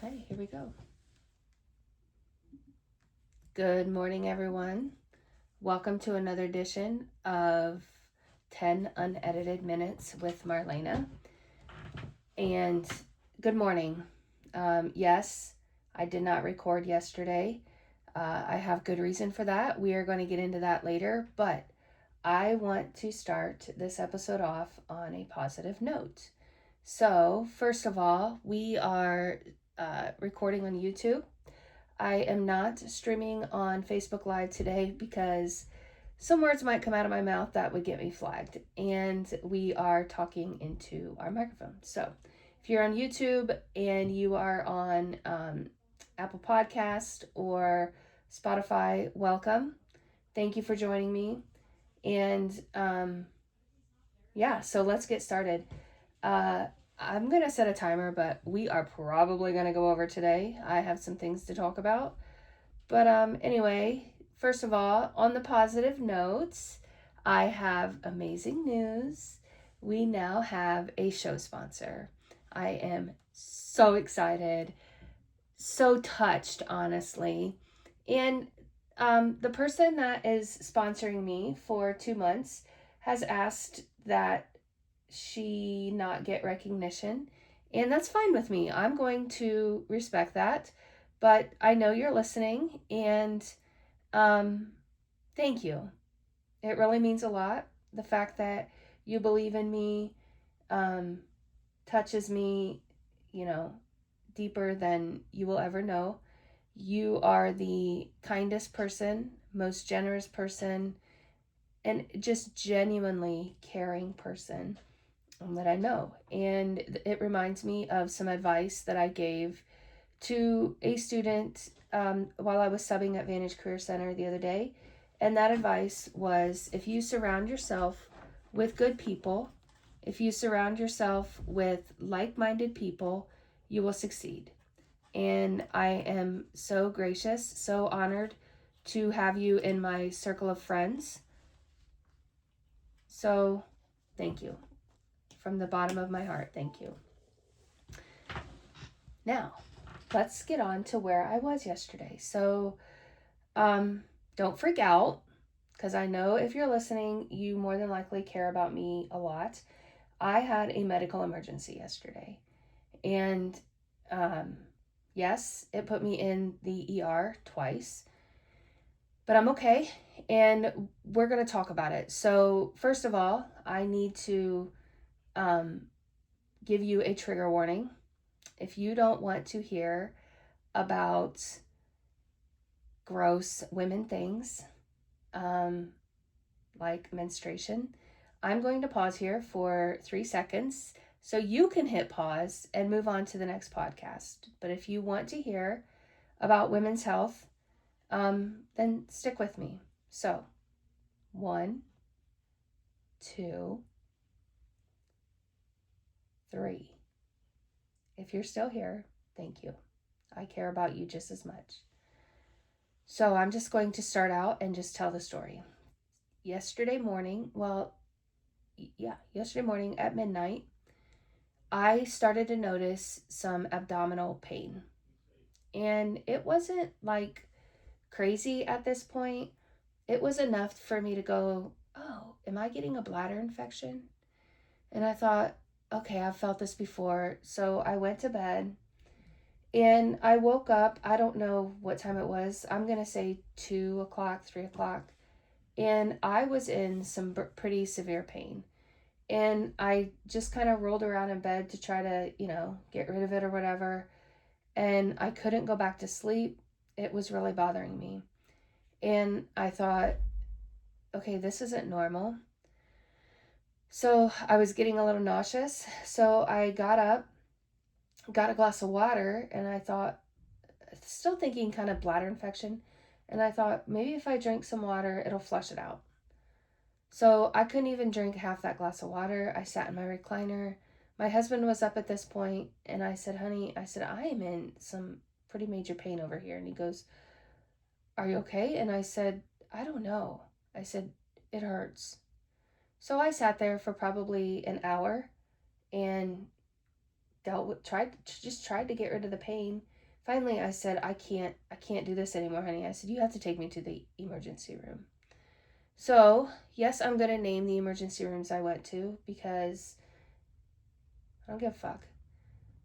Okay, here we go. Good morning, everyone. Welcome to another edition of 10 Unedited Minutes with Marlena. And good morning. Yes, I did not record yesterday. I have good reason for that. We are going to get into that later, but I want to start this episode off on a positive note. So, first of all, we are recording on YouTube. I am not streaming on Facebook Live today because some words might come out of my mouth that would get me flagged. And we are talking into our microphone. So if you're on YouTube and you are on Apple Podcast or Spotify, welcome. Thank you for joining me. And so let's get started. I'm going to set a timer, but we are probably going to go over today. I have some things to talk about. But anyway, first of all, on the positive notes, I have amazing news. We now have a show sponsor. I am so excited, so touched, honestly. And the person that is sponsoring me for 2 months has asked that she not get recognition. And that's fine with me. I'm going to respect that. But I know you're listening, and um, thank you. It really means a lot. The fact that you believe in me um, touches me, you know, deeper than you will ever know. You are the kindest person, most generous person, and just genuinely caring person that I know. And it reminds me of some advice that I gave to a student while I was subbing at Vantage Career Center the other day. And that advice was, if you surround yourself with good people, if you surround yourself with like minded people, you will succeed. And I am so gracious, so honored to have you in my circle of friends. So, thank you. From the bottom of my heart, thank you. Now, let's get on to where I was yesterday. So, don't freak out, because I know if you're listening, you more than likely care about me a lot. I had a medical emergency yesterday, and yes, it put me in the ER twice, but I'm okay, and we're going to talk about it. So, first of all, I need to um, give you a trigger warning. If you don't want to hear about gross women things, um, like menstruation, I'm going to pause here for 3 seconds so you can hit pause and move on to the next podcast. But if you want to hear about women's health, then stick with me. So, 1, 2, 3. If you're still here, thank you. I care about you just as much. So, I'm just going to start out and just tell the story. Yesterday morning at midnight, I started to notice some abdominal pain. And it wasn't like crazy at this point. It was enough for me to go, oh, am I getting a bladder infection? And I thought, okay, I've felt this before. So I went to bed and I woke up. I don't know what time it was. I'm going to say 2 o'clock, 3 o'clock. And I was in some pretty severe pain. And I just kind of rolled around in bed to try to, get rid of it or whatever. And I couldn't go back to sleep. It was really bothering me. And I thought, okay, this isn't normal. So I was getting a little nauseous. So I got up, got a glass of water, and I thought, still thinking kind of bladder infection. And I thought, maybe if I drink some water, it'll flush it out. So I couldn't even drink half that glass of water. I sat in my recliner. My husband was up at this point, and I said, honey, I am in some pretty major pain over here. And he goes, are you okay? And I said, I don't know. I said, it hurts. So I sat there for probably an hour, and tried to get rid of the pain. Finally, I said, I can't do this anymore, honey. I said, you have to take me to the emergency room. So, yes, I'm going to name the emergency rooms I went to because I don't give a fuck.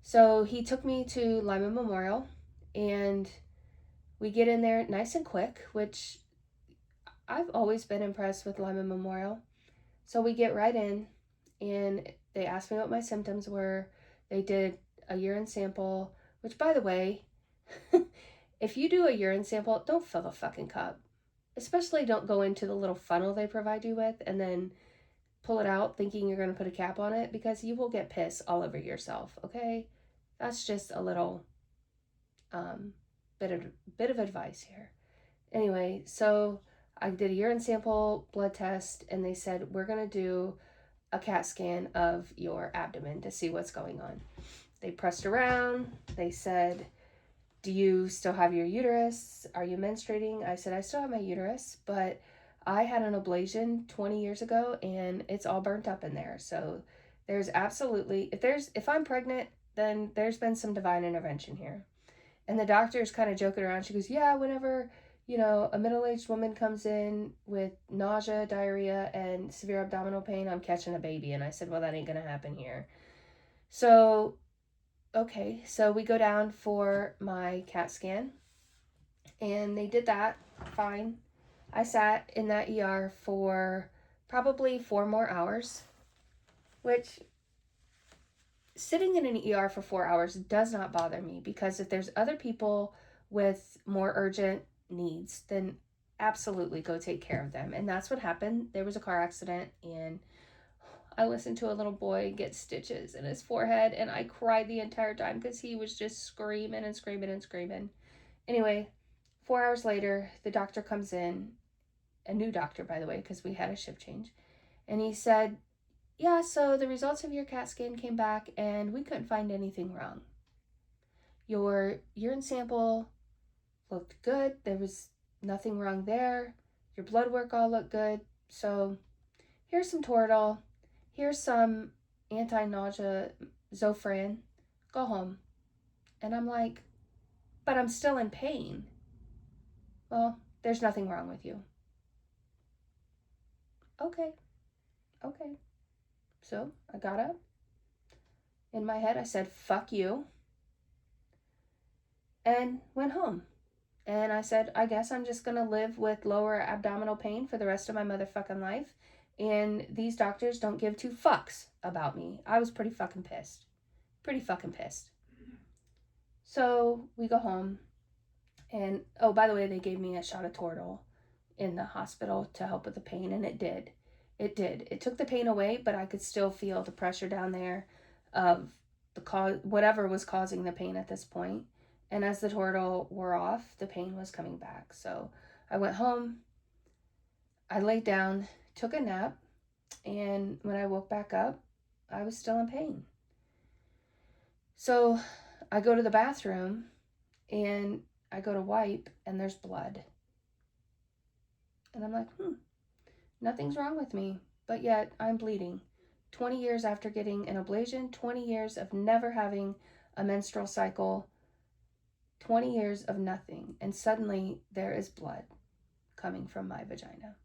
So, he took me to Lyman Memorial, and we get in there nice and quick, which I've always been impressed with Lyman Memorial. So, we get right in, and they asked me what my symptoms were. They did a urine sample, which, by the way, if you do a urine sample, don't fill the fucking cup. Especially don't go into the little funnel they provide you with and then pull it out thinking you're going to put a cap on it, because you will get piss all over yourself, okay? That's just a little bit of advice here. Anyway, so I did a urine sample, blood test, and they said, we're going to do a CAT scan of your abdomen to see what's going on. They pressed around. They said, do you still have your uterus? Are you menstruating? I said, I still have my uterus, but I had an ablation 20 years ago and it's all burnt up in there. So there's absolutely, if I'm pregnant, then there's been some divine intervention here. And the doctor's kind of joking around. She goes, yeah, whenever, a middle-aged woman comes in with nausea, diarrhea, and severe abdominal pain, I'm catching a baby. And I said, well, that ain't going to happen here. So okay, so we go down for my CAT scan, and they did that fine. I sat in that ER for probably 4 more hours, which sitting in an ER for 4 hours does not bother me, because if there's other people with more urgent needs, then absolutely go take care of them. And that's what happened. There was a car accident, and I listened to a little boy get stitches in his forehead, and I cried the entire time because he was just screaming and screaming and screaming. Anyway, 4 hours later, the doctor comes in, a new doctor, by the way, because we had a shift change, and he said, yeah, so the results of your CAT scan came back, and we couldn't find anything wrong. Your urine sample looked good. There was nothing wrong there. Your blood work all looked good. So here's some Toradol. Here's some anti-nausea Zofran. Go home. And I'm like, but I'm still in pain. Well, there's nothing wrong with you. Okay. So I got up. In my head, I said, fuck you. And went home. And I said, I guess I'm just going to live with lower abdominal pain for the rest of my motherfucking life. And these doctors don't give two fucks about me. I was pretty fucking pissed. So we go home. And, oh, by the way, they gave me a shot of Toradol in the hospital to help with the pain. And it did. It took the pain away, but I could still feel the pressure down there of whatever was causing the pain at this point. And as the Toradol wore off, the pain was coming back. So I went home. I laid down, took a nap, and when I woke back up, I was still in pain. So I go to the bathroom, and I go to wipe, and there's blood. And I'm like, nothing's wrong with me, but yet I'm bleeding. 20 years after getting an ablation, 20 years of never having a menstrual cycle, 20 years of nothing, and suddenly there is blood coming from my vagina.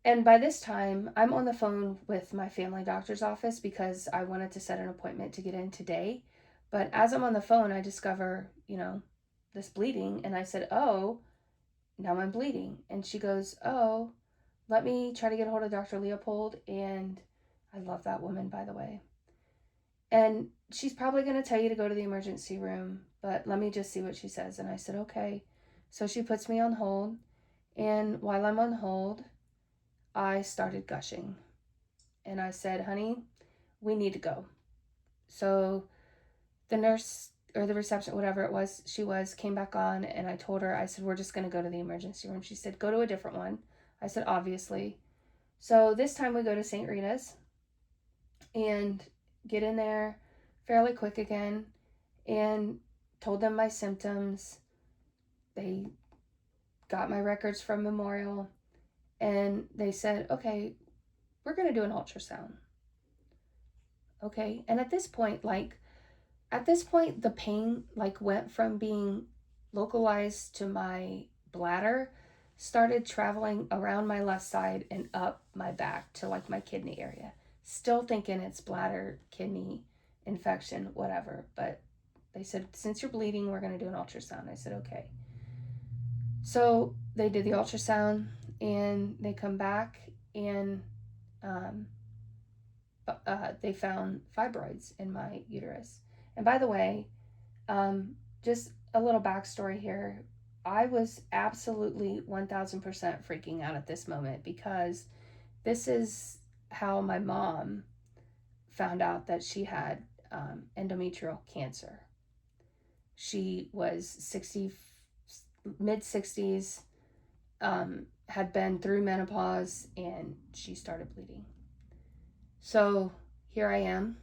And by this time, I'm on the phone with my family doctor's office because I wanted to set an appointment to get in today. But as I'm on the phone, I discover, this bleeding, and I said, oh, now I'm bleeding. And she goes, oh, let me try to get a hold of Dr. Leopold. And I love that woman, by the way. And she's probably going to tell you to go to the emergency room, but let me just see what she says. And I said, okay. So she puts me on hold. And while I'm on hold, I started gushing. And I said, honey, we need to go. So the nurse or the reception, whatever it was, came back on, and I told her, I said, we're just going to go to the emergency room. She said, go to a different one. I said, obviously. So this time we go to St. Rita's and get in there fairly quick again and told them my symptoms. They got my records from Memorial, and they said, okay, we're going to do an ultrasound. Okay. And at this point, the pain like went from being localized to my bladder, started traveling around my left side and up my back to like my kidney area. Still thinking it's bladder, kidney infection, whatever. But they said, since you're bleeding, we're going to do an ultrasound. I said, okay. So they did the ultrasound and they come back and um, they found fibroids in my uterus. And by the way, just a little backstory here. I was absolutely 1000% freaking out at this moment because this is how my mom found out that she had endometrial cancer. She was 60, mid 60s, had been through menopause, and she started bleeding. So here I am,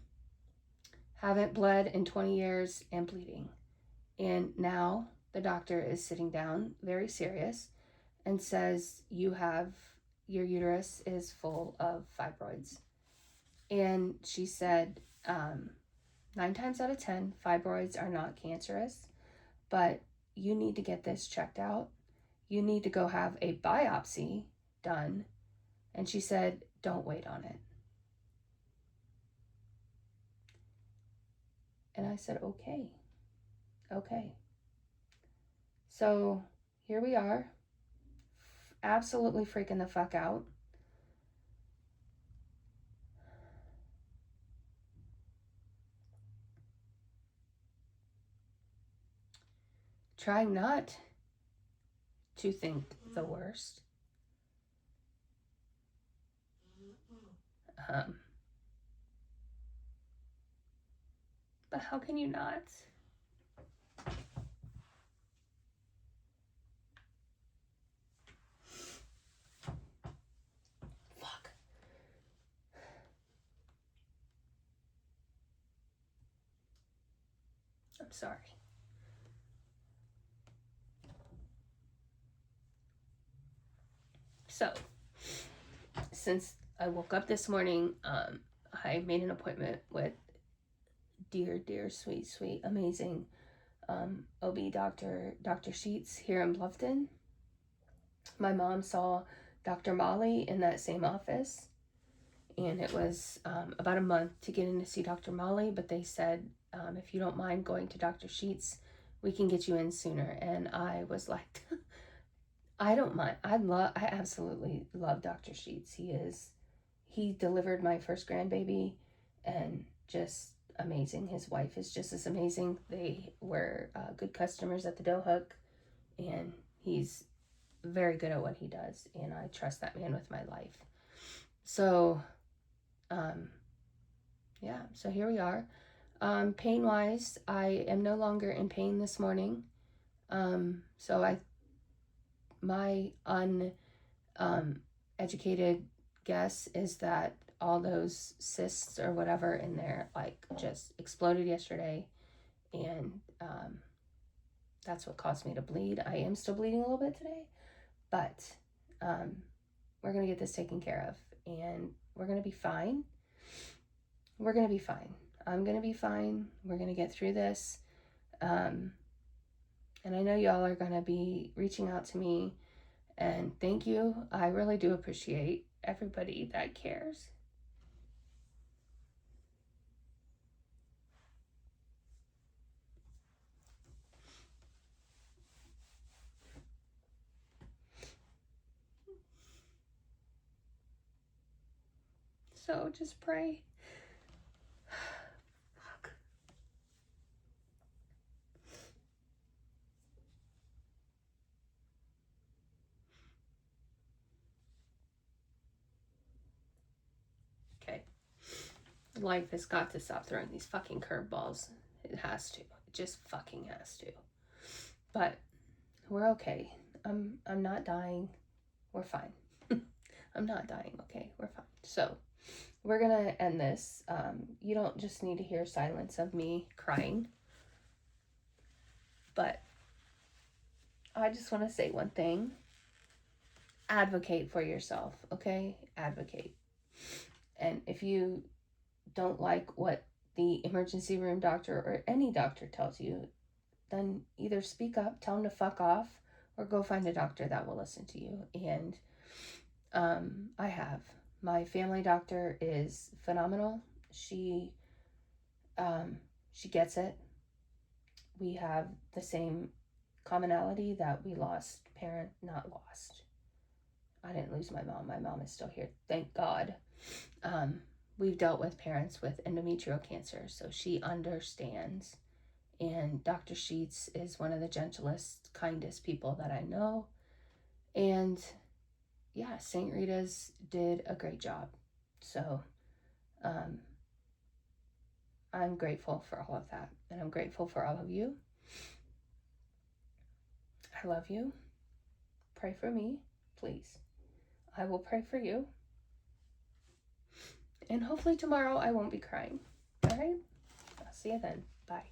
haven't bled in 20 years and bleeding. And now the doctor is sitting down, very serious, and says, your uterus is full of fibroids. And she said, 9 times out of 10, fibroids are not cancerous, but you need to get this checked out. You need to go have a biopsy done. And she said, don't wait on it. And I said, okay. So here we are, absolutely freaking the fuck out. Trying not to think the worst. But how can you not? Fuck. I'm sorry. So, since I woke up this morning, I made an appointment with dear, sweet, amazing OB doctor, Dr. Sheets here in Bluffton. My mom saw Dr. Molly in that same office, and it was about a month to get in to see Dr. Molly, but they said, if you don't mind going to Dr. Sheets, we can get you in sooner. And I was like, I don't mind. I absolutely love Dr. Sheets. He delivered my first grandbaby, and just amazing. His wife is just as amazing. They were good customers at the Dough Hook, and he's very good at what he does, and I trust that man with my life. So, yeah, so here we are. Pain wise, I am no longer in pain this morning. So my educated guess is that all those cysts or whatever in there like just exploded yesterday, and that's what caused me to bleed. I am still bleeding a little bit today, but we're gonna get this taken care of, and we're gonna be fine. I'm gonna be fine. We're gonna get through this. And I know y'all are gonna be reaching out to me, and thank you. I really do appreciate everybody that cares. So just pray. Fuck. Okay. Life has got to stop throwing these fucking curveballs. It has to. It just fucking has to. But we're okay. I'm not dying. We're fine. I'm not dying, okay? We're fine. So, we're gonna end this. You don't just need to hear silence of me crying. But I just want to say one thing. Advocate for yourself, okay? Advocate. And if you don't like what the emergency room doctor or any doctor tells you, then either speak up, tell them to fuck off, or go find a doctor that will listen to you. And I have. My family doctor is phenomenal. She gets it. We have the same commonality that we lost not lost. I didn't lose my mom. My mom is still here, thank God. We've dealt with parents with endometrial cancer, so she understands. And Dr. Sheets is one of the gentlest, kindest people that I know. And yeah, St. Rita's did a great job. So I'm grateful for all of that. And I'm grateful for all of you. I love you. Pray for me, please. I will pray for you. And hopefully tomorrow I won't be crying. All right? I'll see you then. Bye.